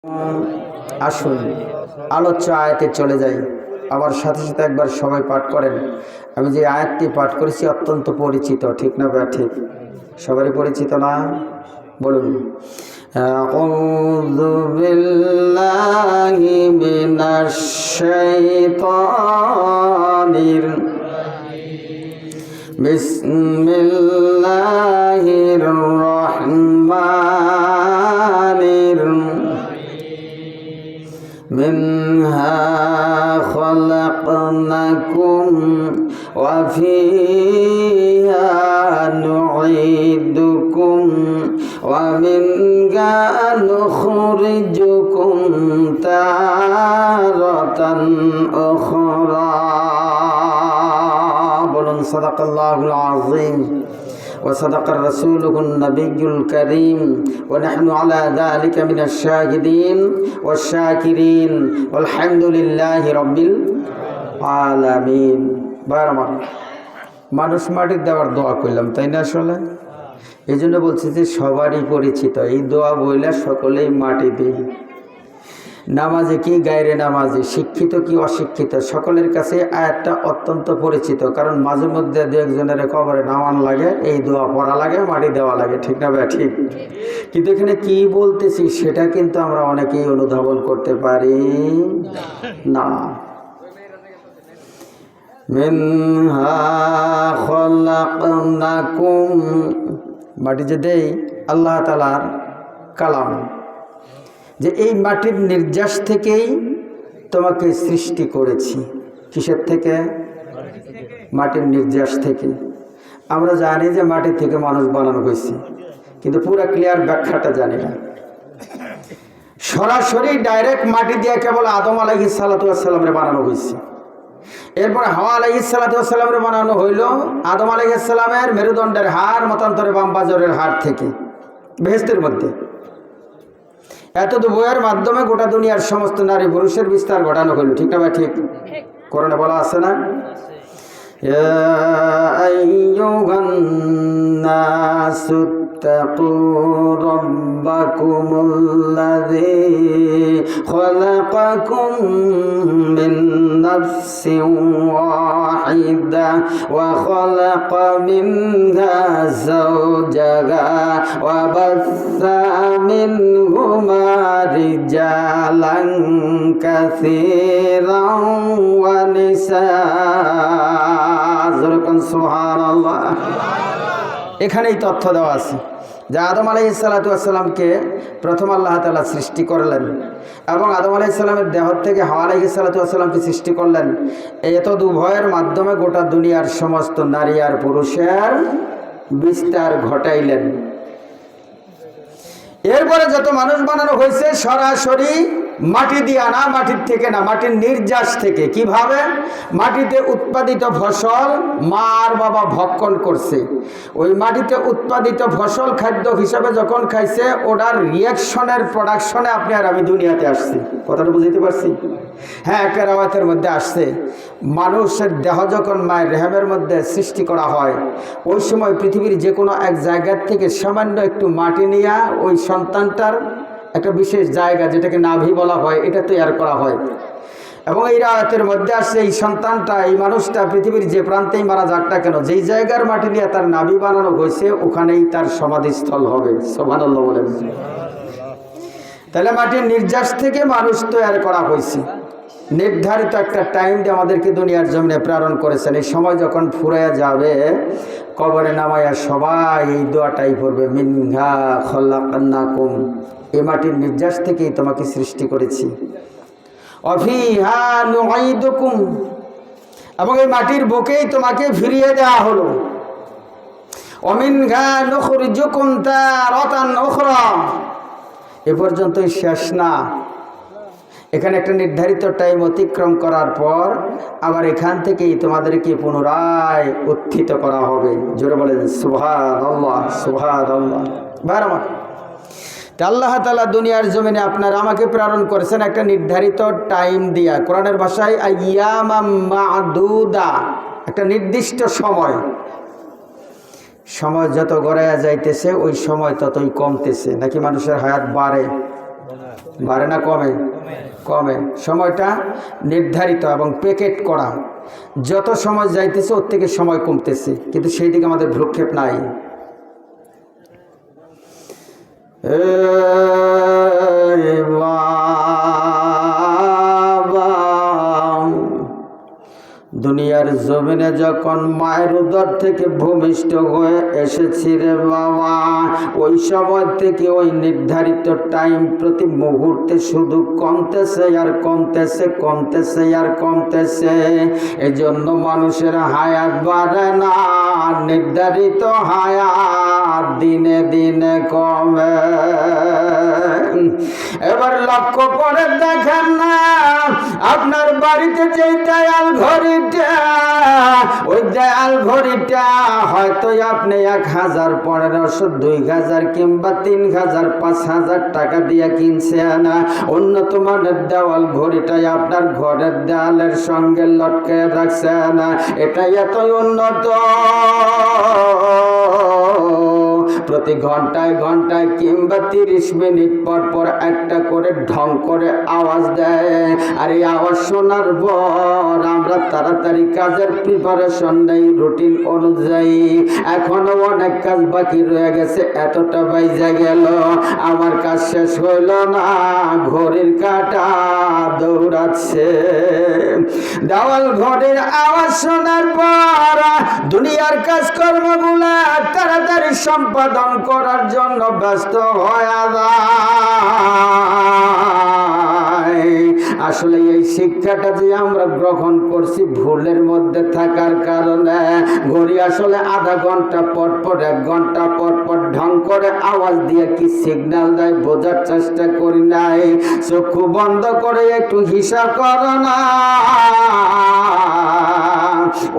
আসুন আলোচ্য আয়াতে চলে যাই। আবার সাথে সাথে একবার সবাই পাঠ করেন। আমি যে আয়াতটি পাঠ করেছি অত্যন্ত পরিচিত, ঠিক না ঠিক? সবারই পরিচিত না? বলুন, আউযু বিল্লাহি মিনাশ শাইতানির বিসমিল্লাহির রহমানির মিনহা খলাকনাকুম ওয়া ফিহা নুঈদুকুম ওয়া মিনহা নুখরিজুকুম তারাতান উখরা। বলুন সাদাকাল্লাহুল আযীম وصدق رسوله النبي الكريم ونحن على ذلك من الشاهدين والشاكرين والحمد لله رب العالمين। বারবার মানুষ মাটির দেওয়ার দোয়া করলাম, তাই না? আসলে এই জন্য বলছি যে সবারই পরিচিত এই দোয়া বইলা সকলেই মাটি দিই। নামাজে কি গায়রে নামাজি, শিক্ষিত কি অশিক্ষিত, সকলের কাছে আয়াতটা অত্যন্ত পরিচিত। কারণ মাঝে মধ্যে দু একজনের কবরে নামান লাগে, এই দোয়া পড়া লাগে, মাটি দেওয়া লাগে, ঠিক না ভাই? ঠিক। কিন্তু এখানে কি বলতেছি সেটা কিন্তু আমরা অনেকেই অনুধাবন করতে পারি না। মিনহা খলাকনাকুম, মাটি যে দেই আল্লাহ তাআলার কালাম, যে এই মাটির নির্যাস থেকেই তোমাকে সৃষ্টি করেছি। কিসের থেকে? মাটির নির্যাস থেকে। আমরা জানি যে মাটি থেকে মানুষ বানানো হয়েছে, কিন্তু পুরো ক্লিয়ার ব্যাখ্যাটা জানি না। সরাসরি ডাইরেক্ট মাটি দিয়ে কেবল আদম আলাইহিস সালাতু ওয়াস সালামরে বানানো হয়েছে। এরপরে হাওয়া আলাইহিস সালাতু ওয়াস সালামরে বানানো হইল আদম আলাইহিস সালামের মেরুদণ্ডের হাড়, মতান্তরে বাম বাজরের হাড় থেকে, বেহেশতের মধ্যে। এত বইয়ের মাধ্যমে গোটা দুনিয়ার সমস্ত নারী পুরুষের বিস্তার ঘটানো হইল, ঠিক না ভাই? ঠিক। কোরআনে বলা আছে না, ইয়া আইয়ুহান নাসু তাকু রাব্বাকুমুল্লাযী খালাকাকুম মিন নাফসিন ওয়াহিদা ওয়া খালাকা মিনহা যাওজাহা ওয়া বাসসা মিনহুমা রিজালান কাসীরান ওয়া নিসাআ। সুবহানাল্লাহ। এখানেই তথ্য দেওয়া আছে যে আদম আলাইহিস সালাতু ওয়াস সালামকে প্রথম আল্লাহ তাআলা সৃষ্টি করলেন এবং আদম আলাইহিস সালামের দেহ থেকে হাওয়া আলাইহিস সালাতু ওয়াস সালামকে সৃষ্টি করলেন। এত উভয়ের মাধ্যমে গোটা দুনিয়ার সমস্ত নারী আর পুরুষের বিস্তার ঘটাইলেন। এরপরে যত মানুষ বানানো হয়েছে সরাসরি মাটি দিয়া না, মাটির থেকে না, মাটির নির্যাস থেকে। কিভাবে? মাটিতে উৎপাদিত ফসল মা আর বাবা ভক্ষণ করছে। ওই মাটিতে উৎপাদিত ফসল খাদ্য হিসাবে যখন খাইছে, ওটার রিয়াকশনের প্রোডাকশনে আপনি আর আমি দুনিয়াতে আসছি। কথাটা বুঝতে পারছি? হ্যাঁ, একটা রাওয়াতের মধ্যে আসছে মানুষের দেহ যখন মায়ের রেহেমের মধ্যে সৃষ্টি করা হয়, ওই সময় পৃথিবীর যে কোনো এক জায়গার থেকে সামান্য একটু মাটি নিয়ে ওই সন্তানটার একটা বিশেষ জায়গা, যেটাকে নাভি বলা হয়, এটা তৈরি করা হয়। এবং এই রাতের মধ্যে আসছে এই সন্তানটা, এই মানুষটা পৃথিবীর যে প্রান্তেই মারা যাক না কেন, যেই জায়গার মাটি নিয়ে তার নাভি বানানো হয়েছে, ওখানেই তার সমাধিস্থল হবে। সুবহানাল্লাহ বলেন। তাহলে মাটির নির্যাস থেকে মানুষ তৈরি করা হয়েছে। নির্ধারিত একটা টাইম দিয়ে আমাদেরকে দুনিয়ার জমিনে প্রেরণ করেছেন। এই সময় যখন ফুরাইয়া যাবে, কবরে নামাইয়া সবাই এই দোয়াটাই পড়বে, মিনহা খলাকনাকুম, এই মাটির নির্যাস থেকেই তোমাকে সৃষ্টি করেছি, অফিহা নুঈদুকুম, এবং এই মাটির বুকেই তোমাকে ফিরিয়ে দেওয়া হলো, ওমিনহা নুখরিজুকুম তারাতান উখরা। এ পর্যন্তই শেষ না। এখানে একটা নির্ধারিত টাইম অতিক্রম করার পর আবার এখান থেকেই তোমাদেরকে পুনরায় উত্থিত করা হবে। জোরে বলেন সুবহানাল্লাহ, সুবহানাল্লাহ। বারবার আল্লাহ তাআলা দুনিয়ার জমিনে আপনার আমাকে প্রেরণ করেছেন একটা নির্ধারিত টাইম দিয়া। কোরআনের ভাষায় আইয়ামাম মা'দুদা, একটা নির্দিষ্ট সময়। সময় যত গড়াইয়া যাইতেছে ওই সময় ততই কমতেছে, নাকি মানুষের হায়াত বাড়ে? বাড়ে না কমে? কমে। সময়টা নির্ধারিত এবং প্যাকেট করা, যত সময় যাইতেছে ওর থেকে সময় কমতেছে, কিন্তু সেই দিকে আমাদের ভ্রুক্ষেপ নাই। দুনিয়ার জমিনে যখন মায়ের উদর থেকে ভূমিষ্ঠ হয়ে এসেছি রে বাবা, ওই সময় থেকে ওই নির্ধারিত টাইম প্রতি মুহূর্তে শুধু কমতেছে আর কমতেছে, কমতেছে আর কমতেছে। এজন্য মানুষের হায়াত বাড়ে না, নির্ধারিত হায়াত দিনে দিনে কমে। এবার লক্ষ্য করে দেখেন না, আপনার বাড়িতে যে দেয়াল ঘড়িটা, ওই দেয়াল ঘড়িটা হয়তো আপনি 1000, 1500, 2000 কিংবা 3000, 5000 টাকা দিয়ে কিনছেন। উন্নত মানের দেওয়াল ঘড়িটাই আপনার ঘরের দেয়ালের সঙ্গে লটকে রাখছেন। এটা এতই উন্নত, প্রতি ঘন্টায় ঘন্টায় কিংবা 30 মিনিট পর পর একটা করে ঢং করে আওয়াজ দেয়। আর এই আওয়াজ শোনার পর আমরা তাড়াতাড়ি কাজের প্রিপারেশন নেই রুটিন অনুযায়ী। এখনো অনেক কাজ বাকি রয়ে গেছে, এতটা বাইজা গেল, আমার কাজ শেষ হইল না, ঘড়ির কাঁটা দৌড়াচ্ছে। দেওয়াল ঘড়ির আওয়াজ শোনার পর দুনিয়ার কাজকর্মগুলা তাড়াতাড়ি সম্পাদন করার জন্য ব্যস্ত হয়ে যায়। আসলে এই শিক্ষাটা যে আমরা গ্রহণ করছি ভুলের মধ্যে থাকার কারণে, ঘড়ি আসলে আধা ঘন্টা পর পর, 1 ঘন্টা পর পর ঢং করে আওয়াজ দিয়ে কি সিগন্যাল দেয় বোঝার চেষ্টা করি নাই। চক্ষু বন্ধ করে একটু হিসাব করো না,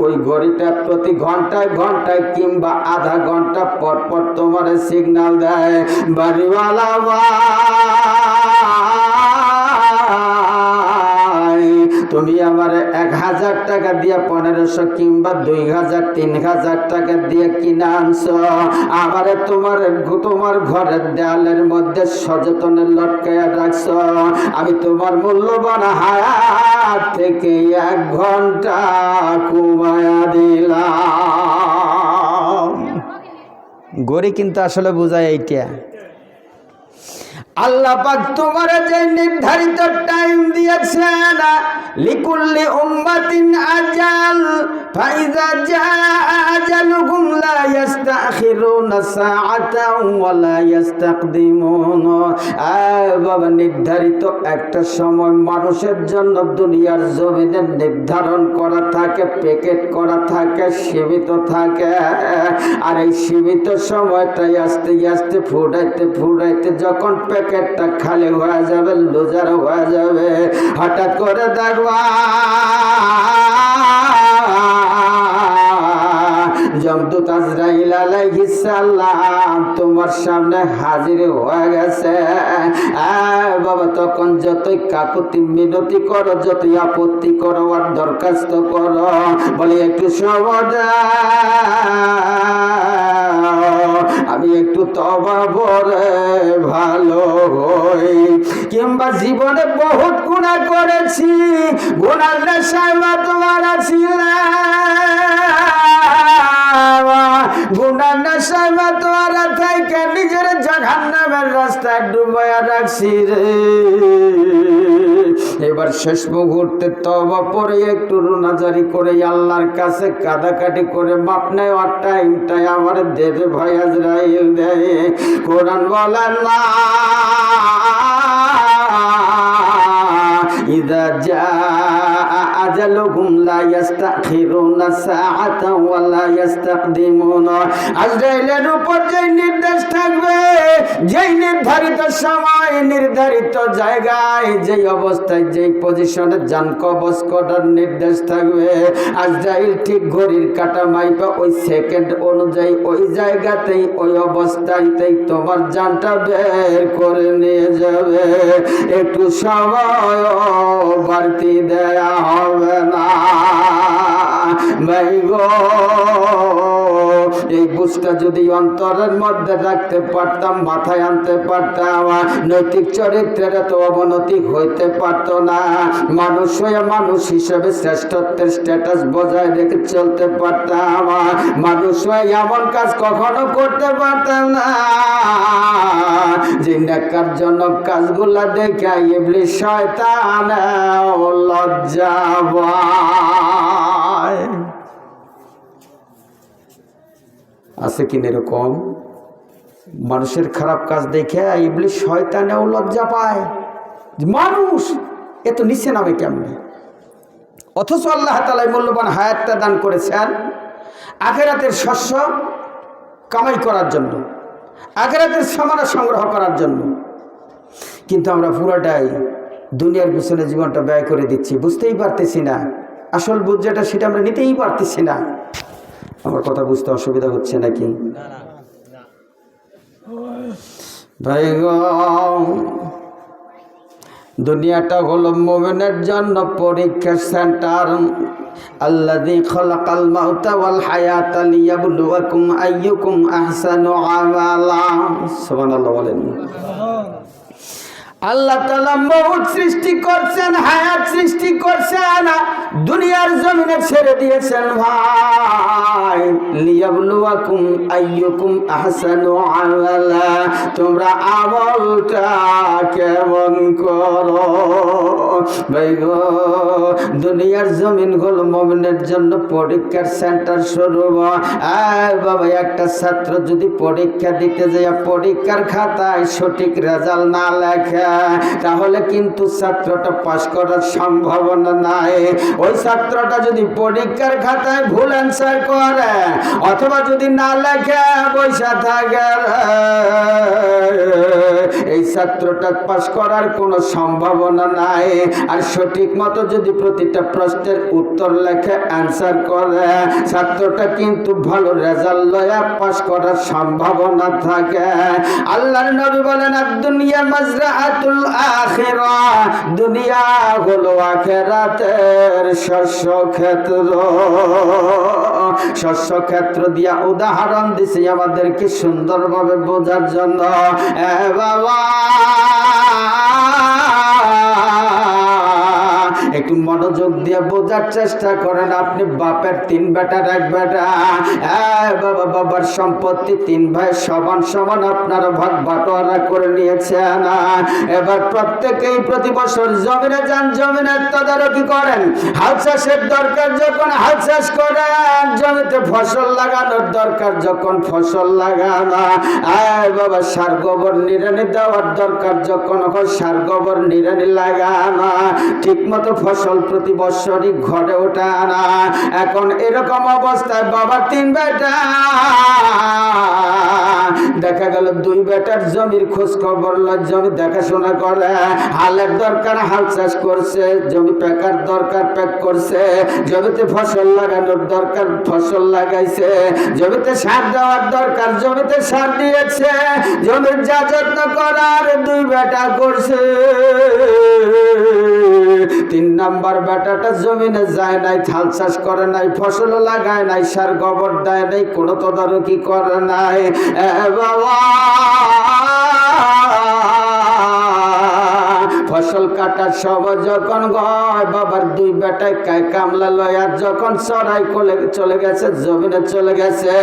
ওই ঘড়িটা প্রতি ঘন্টায় ঘন্টায় কিংবা আধা ঘন্টা পর পর তোমার সিগন্যাল দেয়, বাড়িওয়ালা তুমি আমার 1000 টাকা দিয়ে 1500 কিংবা 2000, 3000 টাকা দিয়ে কিনে আনছো, আমারে তোমার ঘরের দেয়ালের মধ্যে সযতনে লটকায়া রাখছো। আমি তোমার মূল্যবান হায়াত থেকে 1 ঘন্টা কমায়া দিলাম। গড়ি কিন্তু আসলে বোঝায় এইটা, আল্লাহ পাক তোমার যে নির্ধারিত টাইম দিয়েছেন, লিকুল্লি উম্মাতিন আজাল, ফাইজা জাআ আজালুহুম লা ইস্তাখিরুনা সাআতান ওয়া লা ইস্তাকদিমুন। বাবা, নির্ধারিত একটা সময় মানুষের জন্য দুনিয়ার জমিনে নির্ধারণ করা থাকে, প্যাকেট করা থাকে, সীমিত থাকে। আর এই সীমিত সময়টাই আস্তে আস্তে ফুরাইতে ফুরাইতে যখন প্যাকেটটা খালি হয়ে যাবে, লুজার হয়ে যাবে, হঠাৎ করে দেখবা যমদূত আজরাইল আলাইহিস সালাম তোমার সামনে হাজির হয়ে গেছে। বাবা, তখন যতই কাকুতি মিনতি করো, যতই আপত্তি করো আর দরখাস্ত করো, বলি একটু সময় দাও, আমি একটু তওবা করে ভালো হই। কিংবা জীবনে বহুত গুনাহ করেছি, গুনার নেশায় মাতোয়ারা ছিলাম, গুনার নেশায় মাতোয়ারা থেকে নিজের জাহান্নামের রাস্তায় ডুবাইয়া রাখছি রে। এবার শেষ মুহূর্তে তওবা পরে একটু রুনাজারি করে আল্লাহর কাছে কাঁদাকাটি করে মাপ নেওয়ার টাইমটাই আমার দেবে ভাই আজরাইল দেয়। কোরআন বলে না, ইযা জাআ আজালুহুম লা ইস্তাখিরুনা সাআতান ওয়া লা ইস্তাকদিমুন। আজরাইলের উপর যে নির্দেশ থাকবে, যেই নির্ধারিত সময়, নির্ধারিত জায়গায়, যেই অবস্থায়, যেই পজিশনে যান কবজ করার নির্দেশ থাকবে, আজরাইল ঠিক ঘড়ির কাঁটা মাইপা ওই সেকেন্ড অনুযায়ী ওই জায়গাতেই, ওই অবস্থাতেই তোমার জানটা বের করে নিয়ে যাবে। একটু সময় বাড়তি দেয়া হবে না ভাই গো, এই বুঝটা যদি অন্তরের মধ্যে রাখতে পারতাম, মাথায় আনতে পারতাম, নৈতিক চরিত্রের তো অবনতি হইতে পারত না। মানুষ হয়ে মানুষ হিসেবে শ্রেষ্ঠত্বের স্ট্যাটাস বজায় রেখে চলতে পারতাম। মানুষ হয়ে এমন কাজ কখনো করতে পারতাম না যে নেকারজনক কাজগুলা দেখে ইবলিস শয়তান লজ্জা পায়। আছে কিনা এরকম? মানুষের খারাপ কাজ দেখে ইবলিস শয়তানেও লজ্জা পায়। মানুষ এত নিচে নামে কেমনে? অথচ আল্লাহ তাআলা মূল্যবান হায়াতটা দান করেছেন আখিরাতের শস্য কামাই করার জন্য, আখিরাতের সামানা সংগ্রহ করার জন্য। কিন্তু আমরা পুরাটাই দুনিয়ার পিছনে জীবনটা ব্যয় করে দিচ্ছি, বুঝতেই পারতেছি না। আসল বুঝ যেটা সেটা আমরা নিতেই পারতেছি না। আমার কথা বুঝতে অসুবিধা হচ্ছে নাকি ভাই গো? দুনিয়াটা হলো মুমিনের জন্য পরীক্ষার সেন্টার। আল্লাযী খালাকাল মাউতা ওয়াল হায়াতা লিয়াবলুয়াকুম আইয়ুকুম আহসানু আমালা। সুবহানাল্লাহ বলেন। আল্লাহ তাআলা মউত সৃষ্টি করছেন, হায়াত সৃষ্টি করছেন, দুনিয়ার জমিনে ছেড়ে দিয়েছেন ভাই। লিয়াবলুয়াকুম আইয়ুকুম আহসানু আমালা, তোমরা আমলটা কেমন করো। ভাই গো, দুনিয়ার জমিন হলো মুমিনের জন্য পরীক্ষার সেন্টার স্বরূপ। বাবা, একটা ছাত্র যদি পরীক্ষা দিতে যায় পরীক্ষার খাতায় সঠিক রেজাল্ট না লেখে তাহলে কিন্তু ছাত্রটা পাস করার সম্ভাবনা নাই। ওই ছাত্রটা যদি পরীক্ষার খাতায় ভুল অ্যান্সার করে অথবা যদি না লেখে বইসা থাকে, এই ছাত্রটা পাস করার কোনো সম্ভাবনা নাই। আর সঠিক মতো যদি প্রতিটা প্রশ্নের উত্তর লেখে অ্যান্সার করে ছাত্রটা কিন্তু ভালো রেজাল্ট লয়া পাস করার সম্ভাবনা থাকে। আল্লাহর নবী বলেন, দুনিয়া মাজরাআতুল আখিরাহ, দুনিয়া হলো আখিরাতের শস্য ক্ষেত্র। শস্য ক্ষেত্র দিয়া উদাহরণ দিছি আমাদেরকে সুন্দরভাবে বোঝার জন্য। বাবা, একটু মনোযোগ দিয়ে বোঝার চেষ্টা করেন। আপনি বাপের 3 বেটার 1 বেটা, বাবা, বাবার সম্পত্তি 3 ভাই সমান সমান আপনারা ভাগ বাটোয়ারা করে নিয়েছেন। এবার প্রত্যেকেই প্রতি বছর জমিনে যান, জমিনের তদারকি করেন। হাল চাষের দরকার যখন হাল চাষ করেন, জমিতে ফসল লাগানোর দরকার যখন ফসল লাগানো, বাবা সার গোবর নিড়ানি দেওয়ার দরকার যখন সার গোবর নিড়ানি লাগানো, ঠিক মতো ফসল প্রতি বছরই ঘটে ওঠে না। এখন এরকম অবস্থায় বাবা 3 বেটা, দেখা গেল 2 বেটার জমির খোঁজ খবর জমি দেখাশোনা করে, হালের দরকার হাল চাষ করছে, জমি পেকার দরকার পেক করছে, জমিতে ফসল লাগানোর দরকার ফসল লাগাইছে, জমিতে সার দেওয়ার দরকার জমিতে সার দিয়েছে, জমির যা যত্ন করার 2 বেটা করছে। 3 নাম্বার বেটাটা জমিনে যায় নাই, হাল চাষ করে নাই, ফসল লাগায় নাই, সার গোবর দেয় নাই, কোনো তদারকি করে নাই। বাবা, ফসল কাটার সময় যখন বাবার 2 বেটায় কামলা লয়া যখন চড়াই চলে গেছে, জমিনে চলে গেছে,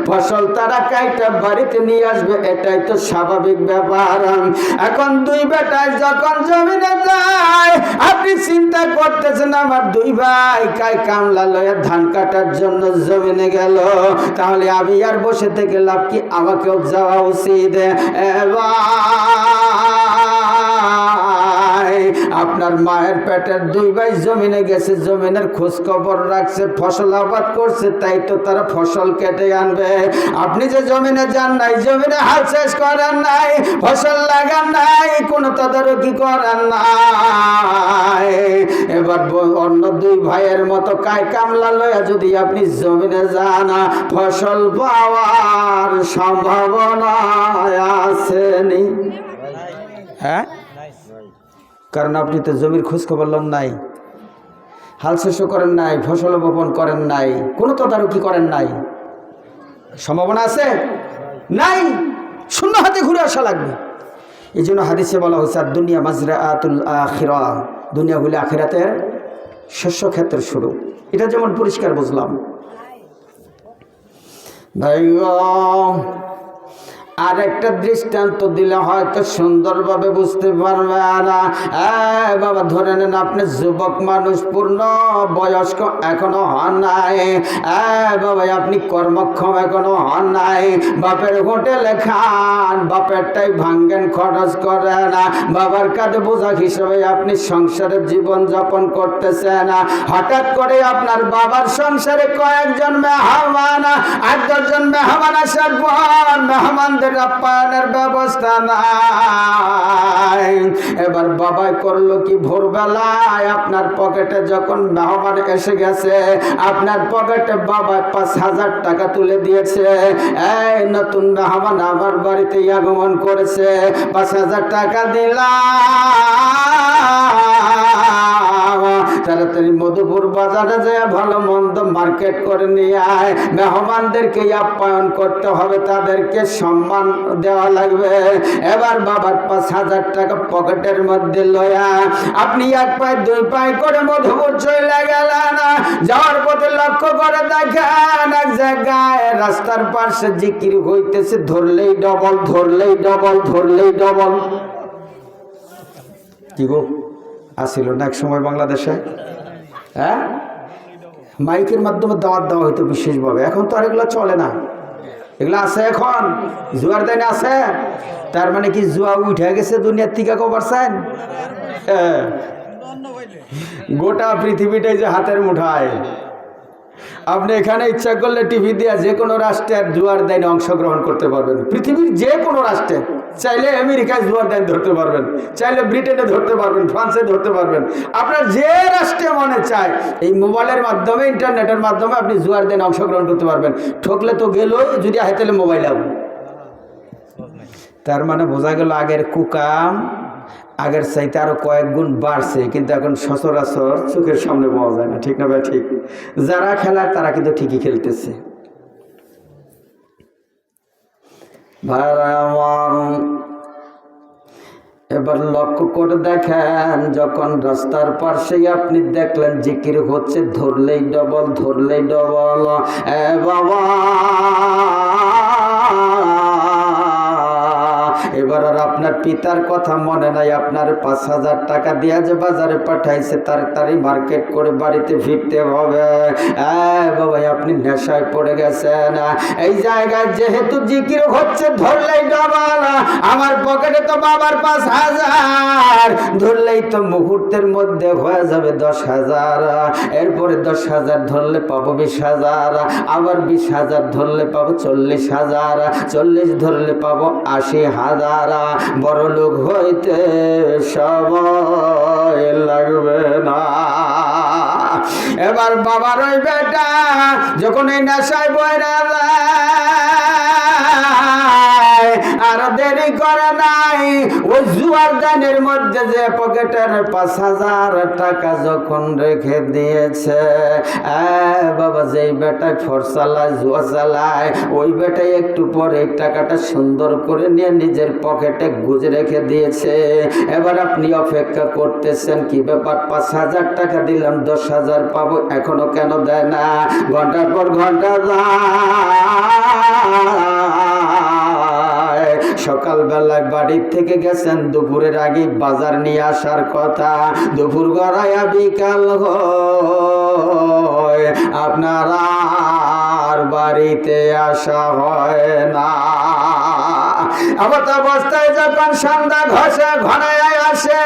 ফসল তারা কাইটা বাড়িতে নিয়ে আসবে, এটাই তো স্বাভাবিক ব্যাপার। এখন 2 বেটায় যখন জমিনে যায়, আপনি চিন্তা করতেছেন আমার 2 ভাই কামলা লয়া ধান কাটার জন্য জমিনে গেল, তাহলে আমি আর বসে থেকে লাভ কি? আমাকেও যাওয়া উচিত। আপনার মায়ের পেটের 2 ভাই জমিনে গেছে, জমিনের খোঁজ খবর রাখছে, ফসল আবাদ করছে, তাই তো তারা ফসল কেটে আনবে। আপনি যে জমিনে যান নাই, জমিনে হাল চাষ করেন নাই, ফসল লাগান নাই, কোনো তদারকি করেন নাই। এবার অন্য 2 ভাইয়ের মতো কামলা লয়া যদি আপনি জমিনে যান, ফসল পাওয়ার সম্ভাবনা আসেনি। হ্যাঁ, কারণ আপনি তো জমির খোঁজ খবর লন নাই, হাল চাষও করেন নাই, ফসল বপন করেন নাই, কোনো তদারকি করেন নাই। সম্ভাবনা আছে? নাই, শূন্য হাতে ঘুরে আসা লাগবে। এই জন্য হাদিসে বলা হয়েছে দুনিয়া মাজরাআতুল আখিরা, দুনিয়া হলে আখিরাতের শস্য ক্ষেত্রের শুরু। এটা যেমন পরিষ্কার বুঝলাম। ভাই আর একটা দৃষ্টান্ত দিলে হয়তো সুন্দরভাবে বুঝতে পারবে না। বাবা ধরে নেন আপনি যুবক মানুষ, পূর্ণ বয়স্ক এখনো হন নাই। বাবা আপনি কর্মক্ষম এখনো হন নাই। বাপের হোটেলে খান, বাপেরটাই ভাঙ্গেন, খরচ করে না। বাবার কাঁধে বোঝা হিসেবে আপনি সংসারের জীবন যাপন করতেছেন। হঠাৎ করে আপনার বাবার সংসারে কয়েকজন মেহমান, 8-10 জন মেহমান আসার পর মেহমানদের আপ্যায়নের ব্যবস্থা নাই। এবার বাবাই করলো কি, ভোরবেলায় আপনার পকেটে যখন মেহমান এসে গেছে, আপনার পকেটে বাবা 5,000 টাকা তুলে দিয়েছে। এই নতুন মেহমান আমার বাড়িতে আগমন করেছে, 5,000 টাকা দিলাম, তাড়াতাড়ি মধুপুর বাজারে যায় ভালো মন্দ মার্কেট করে নিয়ে আয়। মেহমানদেরকে আপ্যায়ন করতে হবে, তাদেরকে সম্মান দেওয়া লাগবে। এবার বাবার 5,000 টাকা পকেটের মধ্যে লয়া আপনি 1 পায়ে 2 পায়ে করে মধুপুর চলে গেলেন। যাওয়ার পথে লক্ষ্য করে দেখেন এক জায়গায় রাস্তার পাশে জিকির হইতেছে, ধরলেই ডবল, ধরলেই ডবল, ধরলেই ডবল। কি গো আসিল না এক সময় বাংলাদেশে? হ্যাঁ, মাইকের মাধ্যমে দাওয়াত দেওয়া হইতো বিশেষভাবে। এখন তো আর এগুলো চলে না। এগুলো আছে এখন, জুয়ার দেন আছে। তার মানে কি জুয়া উঠে গেছে দুনিয়ার থেকে? কবারছেন গোটা পৃথিবীটাই যে হাতের মুঠায়। আপনি এখানে ইচ্ছা করলে টিভি দিয়ে যে কোনো রাষ্ট্রের জুয়ার দাইনে অংশগ্রহণ করতে পারবেন। পৃথিবীর যে কোনো রাষ্ট্রে, চাইলে আমেরিকায় জুয়ার দাইন ধরতে পারবেন, চাইলে ব্রিটেনে ধরতে পারবেন, ফ্রান্সে ধরতে পারবেন। আপনার যে রাষ্ট্রে মনে চায় এই মোবাইলের মাধ্যমে, ইন্টারনেটের মাধ্যমে আপনি জুয়ার দাইনে অংশগ্রহণ করতে পারবেন। ঠকলে তো গেল, যদি হাতেলে মোবাইল আব। তার মানে বোঝা গেল আগের কুকাম আগের চাইতে আরো কয়েক গুণ বাড়ছে, কিন্তু এখন সচরাচর চোখের সামনে পাওয়া যায় না। ঠিক না ভাই? ঠিক। যারা খেলার তারা কিন্তু ঠিকই খেলতেছে। এবার লক্ষ্য করে দেখেন, যখন রাস্তার পাশেই আপনি দেখলেন জিকির হচ্ছে, ধরলেই ডবল, ধরলেই ডবল। বাবা এবার আর আপনার পিতার কথা মনে নাই, আপনার 5,000 টাকা দিয়া যে বাজারে পাঠাইছে, তাড়াতাড়ি মার্কেট করে বাড়িতে ফিরতে হবে। বাবা আপনি নেশায় পড়ে গেছেন। এই জায়গায় যেহেতু জিকির হচ্ছে ধরলেই ডবল, আমার পকেটে তো বাবার 5,000, ধরলেই তো মুহূর্তের মধ্যে হয়ে যাবে 10,000। এরপরে 10,000 ধরলে পাবো 20,000, আবার 20,000 ধরলে পাবো 40,000, 40 ধরলে পাবো 80,000। বড় লোক হইতে সময় লাগবে না। এবার বাবার ওই বেটা যখন এই নেশায় বইরা আর দেরি করে নাই, ওই জুয়ার দানের মধ্যে যে পকেটের 5,000 টাকা যখন রেখে দিয়েছে, বাবা যেই বেটায় ফর চালায়, জুয়া চালায়, ওই বেটাই একটু পরে এই টাকাটা সুন্দর করে নিয়ে নিজের পকেটে গুজে রেখে দিয়েছে। এবার আপনি অপেক্ষা করতেছেন, কি ব্যাপার 5,000 টাকা দিলাম, 10,000 পাবো, এখনো কেন দেয় না? ঘন্টার পর ঘন্টা সকালবেলায় বাড়ির থেকে গেছেন, দুপুরের আগে বাজার নিয়ে আসার কথা, দুপুর গড়াইয়া বিকাল হয়, আপনার আর বাড়িতে আসা হয় না। অবস্থায় যখন সন্ধ্যা ঘনায় আসে,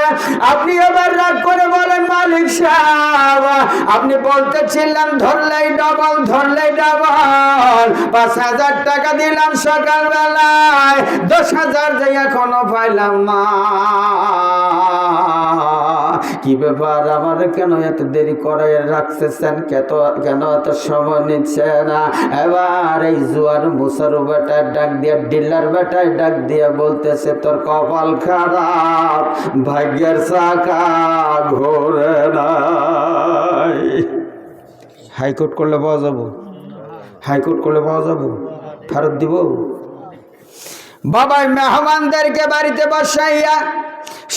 আপনি এবার রাগ করে বলেন, মালিক সাহেব আপনি বলতেছিলেন ধরলেই ডবল, ধরলেই ডবল, 5,000 টাকা দিলাম সকালবেলায়, 10,000 যে এখনো পাইলাম না। কি ব্যাপার, আমার কেন এত দেরি করে রাখতেছেন, কেন এত সময় নিচ্ছে না? এবার এই জুয়ার মুসারু বেটায় ডাক দিয়া, ডিলার বেটায় ডাক দিয়া বলতেছে, তোর কপাল খারাপ, ভাগ্যের চাকা ঘোরে নাই। হাইকোর্ট করলে পাওয়া যাবো, হাইকোর্ট করলে পাওয়া যাবো, ফেরত দিব? বাবাই মেহমানদেরকে বাড়িতে বসাইয়া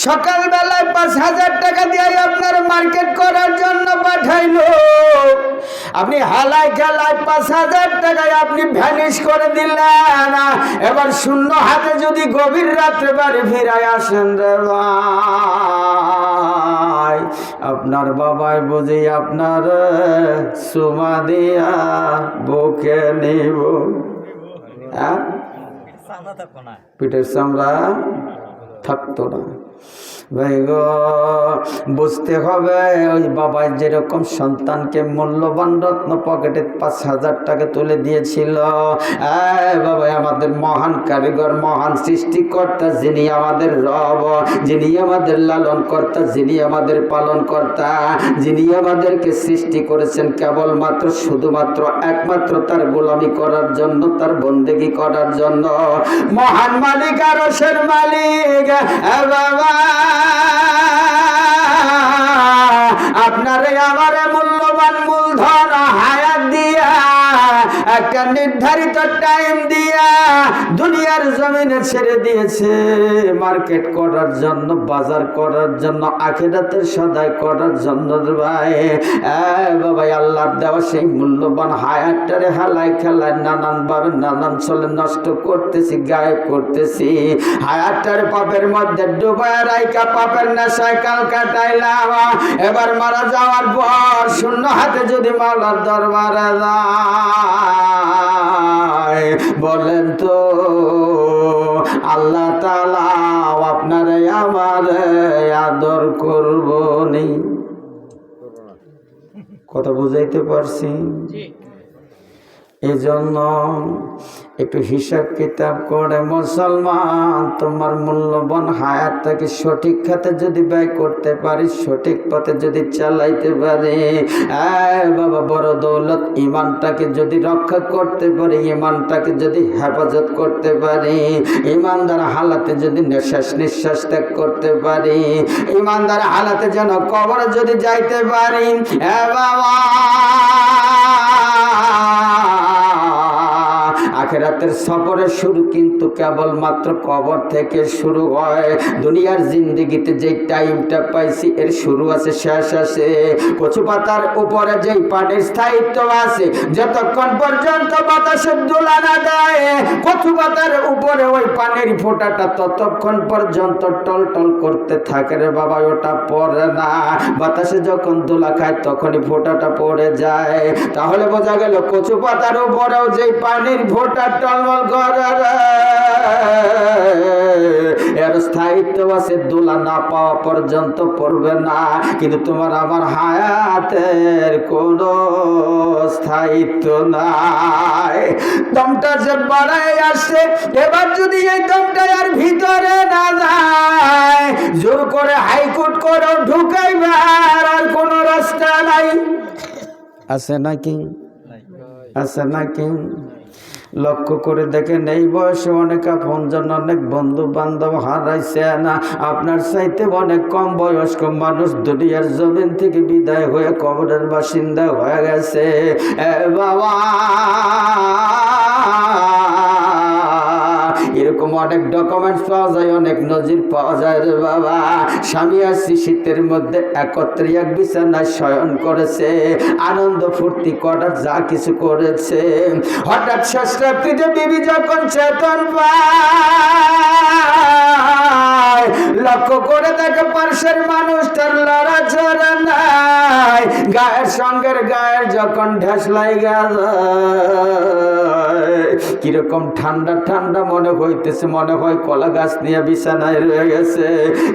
সকালবেলায় 5,000 টাকা দিয়ে আপনার মার্কেট করার জন্য পাঠাইলো। আপনি হালাই খেলায় 5,000 টাকায় আপনি ভ্যানিশ করে দিলেন। এবার শূন্য হাতে যদি গভীর রাত্রে বাড়ি ফিরাই আসেন রে ভাই, আপনার বাবাই বুঝি আপনার সুমা দিয়া বুকে নিব। হ্যাঁ, পিঠের চামড়া থাকতো না। ভাই গো, বুঝতে হবে ওই বাবা যেরকম সন্তানকে মূল্যবান রত্ন পকেটে 5,000 টাকা তুলে দিয়েছিল। বাবা, আমাদের মহান কারিগর, মহান সৃষ্টিকর্তা, যিনি আমাদের রব, যিনি আমাদের লালন কর্তা, যিনি আমাদের পালন কর্তা, যিনি আমাদেরকে সৃষ্টি করেছেন কেবলমাত্র শুধুমাত্র একমাত্র তার গোলামি করার জন্য, তার বন্দেগী করার জন্য। মহান মালিক, আরশের মালিক বাবা, আপনারে আমার মূল্যবান মূলধন হায়াত দিয়া, একটা নির্ধারিত টাইম দিয়া দুনিয়ার জমিনে ছেড়ে দিয়েছে মার্কেট করার জন্য, বাজার করার জন্য, আখিরাতের সদাই করার জন্য। ভাই বাবা, আল্লাহর দেওয়া সেই মূল্যবান হায়াতটারে হালাই খেলায় নানানভাবে নানান চলে নষ্ট করতেছি, গায়েব করতেছি। হায়াতটার পাপের মধ্যে ডুবায় রাইকা পাপের নেশায় কাল কাটাইলাম। এবার মারা যাওয়ার পর শূন্য হাতে যদি মাওলার দরবারে যায়, বলেন তো আল্লাহ তাআলা আপনারে আমারে আদর করব নি? কথা বুঝাইতে পারছি? এই জন্য একটু হিসাব কিতাব করে মুসলমান, তোমার মূল্যবান হায়াতটাকে সঠিক খাতে যদি ব্যয় করতে পারি, সঠিক পথে যদি চালাইতে পারি, বাবা বড় দৌলত ইমানটাকে যদি রক্ষা করতে পারি, ইমানটাকে যদি হেফাজত করতে পারি, ইমানদার হালাতে যদি নিঃশ্বাস ত্যাগ করতে পারি, ইমানদার হালাতে যেন কবরে যদি যাইতে পারি, বাবা আখিরাতের সফরের শুরু কিন্তু কেবলমাত্র কবর থেকে শুরু হয়। দুনিয়ার জিন্দেগিতে যে টাইমটা পাইছি এর শুরু আছে, শেষ আছে। কচু পাতার উপরে যেই পানির স্থায়িত্ব আছে, যতক্ষণ পর্যন্ত বাতাসের দোলা না দেয় কচু পাতার উপরে ওই পানির ফোঁটাটা ততক্ষণ পর্যন্ত টলটল করতে থাকে রে বাবা, ওটা পড়ে না। বাতাসে যখন দোলা খায় তখনই ফোঁটাটা পড়ে যায়। তাহলে বোঝা গেল কচু পাতার উপরেও যেই পানির ফোঁটা টলমল করে এর স্থায়িত্ব আছে, দোলা না পাওয়া পর্যন্ত পড়বে না। কিন্তু তোমার আমার হায়াতের কোনো স্থায়িত্ব নাই। দমটা যে বাড়ায় আসে, এবার যদি এই দমটা আর ভিতরে না যায়, জোর করে হাইকোর্ট করে ঢুকাইবার আর কোনো রাস্তা নাই। আছে নাকি? আছে নাকি? লক্ষ্য করে দেখেন, এই বয়সে অনেক আপনজন, অনেক বন্ধু বান্ধব হারাইছে না। আপনার চাইতে অনেক কম বয়স্ক মানুষ দুনিয়ার জমিন থেকে বিদায় হয়ে কবরের বাসিন্দা হয়ে গেছে। বাবা, এরকম অনেক ডকুমেন্টস পাওয়া যায়, অনেক নজির পাওয়া যায় রে বাবা। স্বামী আর শীতের মধ্যে একত্রে এক বিছানায় শয়ন করেছে, আনন্দ ফুর্তি করার যা কিছু করেছে। হঠাৎ শেষ রাত্রিতে বিবি যখন চেতন পায়, লক্ষ্য করে দেখে পার্শ্বের মানুষটার লড়াচড়া নাই। গায়ের সঙ্গের গায়ের যখন ঢেস লাগা কিরকম ঠান্ডা ঠান্ডা মনে হইতেছে, মনে হয় কলা গাছ নিয়ে বিছানায় রয়ে গেছে।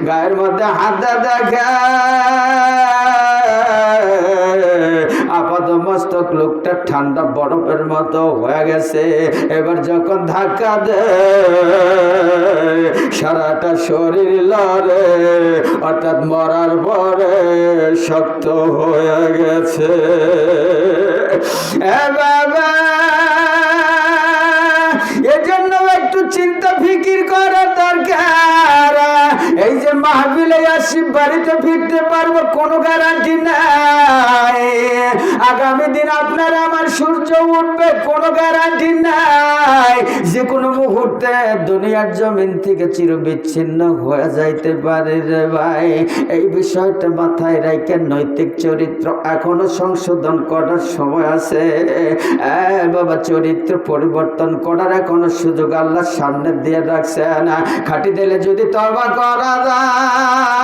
গায়ের মধ্যে হাত দেখা আপাত মস্তক লোকটা ঠান্ডা বরফের মতো হয়ে গেছে। এবার যখন ধাক্কা দেয় সারাটা শরীর লড়ে, অর্থাৎ মরার পরে শক্ত হয়ে গেছে। বাবা, এজন্য একটু চিন্তা ফিকির করার দরকার। এই যে মাহফিলে আসি, বাড়িতে ফিরতে পারবো কোনো গ্যারান্টি নাই। আগামী দিন আপনার আমার সূর্য উঠবে কোনো গ্যারান্টি নাই, যে কোনো মুহূর্তে দুনিয়ার জমিন থেকে চিরবিচ্ছিন্ন হয়ে যাইতে পারে রে ভাই। এই বিষয়টা মাথায় রেখে নৈতিক চরিত্র এখনো সংশোধন করার সময় আছে। বাবা, চরিত্র পরিবর্তন করার এখনো সুযোগ আল্লাহ সামনে দিয়ে রাখছে না। খাটি দিলে যদি তওবা করা যায়,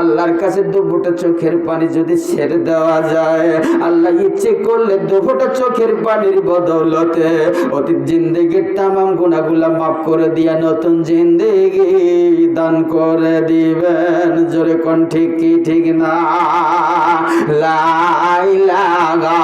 আল্লাহর কাছে দুফোঁটা চোখের পানি যদি ছেড়ে দেওয়া যায়, আল্লাহ ইচ্ছে করলে দুফোঁটা চোখের পানির বদৌলতে অতীত জিন্দেগির তামাম গুনাহগুলা মাফ করে দিয়া নতুন জিন্দেগি দান করে দিবেন। জোরে কোন ঠিক কি ঠিক না? লা ইলাহা